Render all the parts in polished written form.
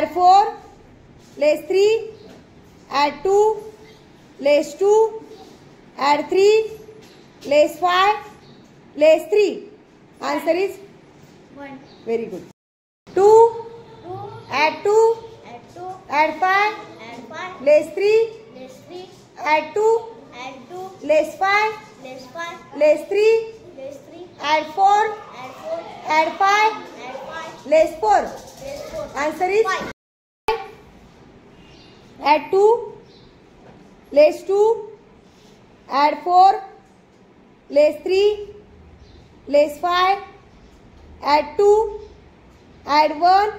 add 4, less 3, add 2, less 2, add 3, less 5, less 3. Answer is 1. Very good. 2, add 2, add 5, Add 5, less 3, less 3, add 2, add 2, less 5, less 5, less 3, less 3, add 4, add 4, add 5, add 5, less 4. less 4. Answer is 5. add 2, less 2, add 4, less 3, less 5, add 2, add 1.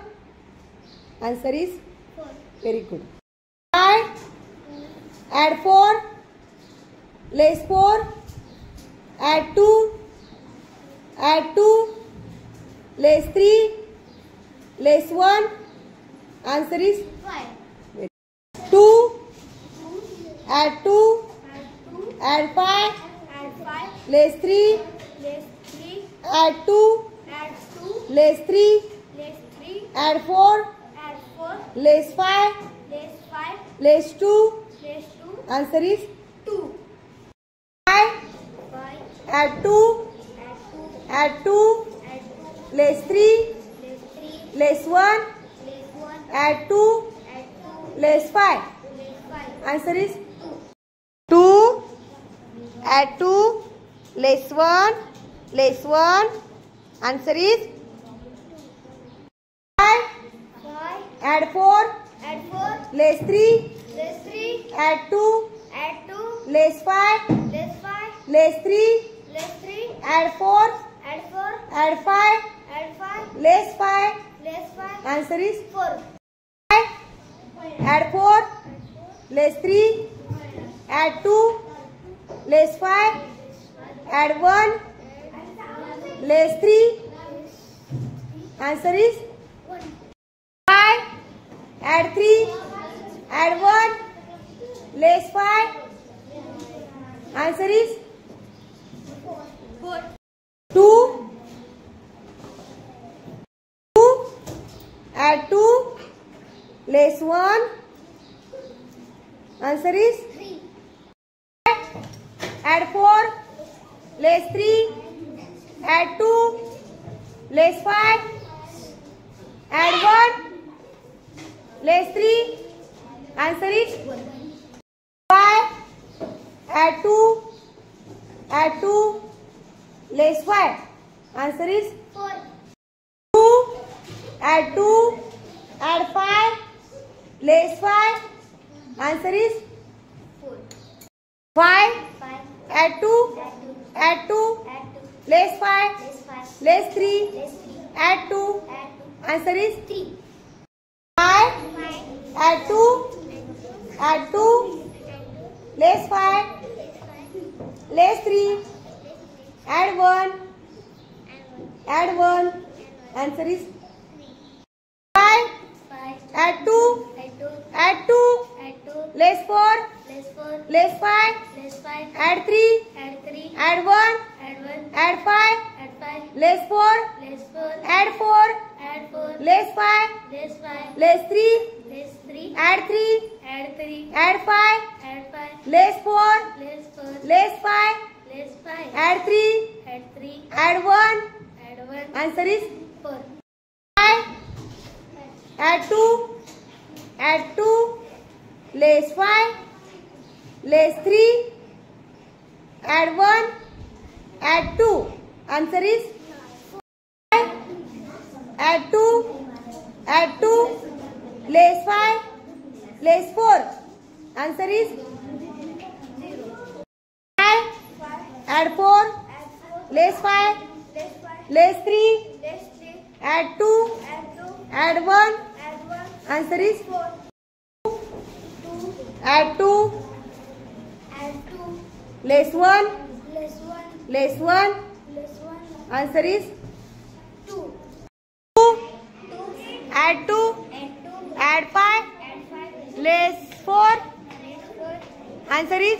Answer is 4. very good. 5, add 4, less 4, add 2, add 2, less 3, less 1. Answer is 5. 2, add 2, Add 2, add 5, add 5, less 3, less 3, add 2, add 2, less 3, less 3, add 4, add 4, less 5, less 5, less 2. less 2, Answer is 2. 5, 5, add 2, add 2, add 2, add 2, less 3, less 3, less 1, less 1, add 2, add 2, less 5. less 5. Answer is 2, add 2, less 1, less 1. Answer is 5, 5, add 4, add 4, less 3, less 3, add 2, add 2, less 5, less 5, less 3, less 3, add 4, add 4, add 5, add 5, less 5. less 5, Answer is 4. 5, add 4, less 3, add 2, less 5, add 1, less 3. Answer is 5, add 3, add 1, less 5. Answer is 4. 2, 2, add 2, less 1. Answer is 3. add 4, less 3, add 2, less 5, add 1, less 3. Answer is 5, add 2, less 5. Answer is 4. 2, add 2, add 5, less 5. Answer is 4. 5, 5, add 2, add 2, add 2, add 2, less 5, less 5, less 3, less 3, add 2. add 2, Answer is 3. 5, 5, add 2, less 5, less 3, add 1, add 1. Answer is 5, 5, add 2, add 2, add 2, add 2, less 4, less 4, less 5, less 5, add 3, add 3, add 1, add 1, add 5, add 5, less 4, less 4, add 4, add 4, less 5, less 5, less 3, less 3, add 3, add 3, add 5, add 5, less 4, less 4, less 5, less 5, add 3, add 3, add 1. add 1, Answer is 4. 5, add 2, less 5, less 3, add 1, add 2. Answer is 5, add 2, less 5, less 4. Answer is 5, add 4, less 5, less 3, Less 3, add 2, add 2, add 1. add 1, Answer is 4. 2, add 2, add 2, less 1, less 1, less 1. less 1, Answer is 2. 2, 2, add 2, add 2, add 5, add 5, less 4. less 4, Answer is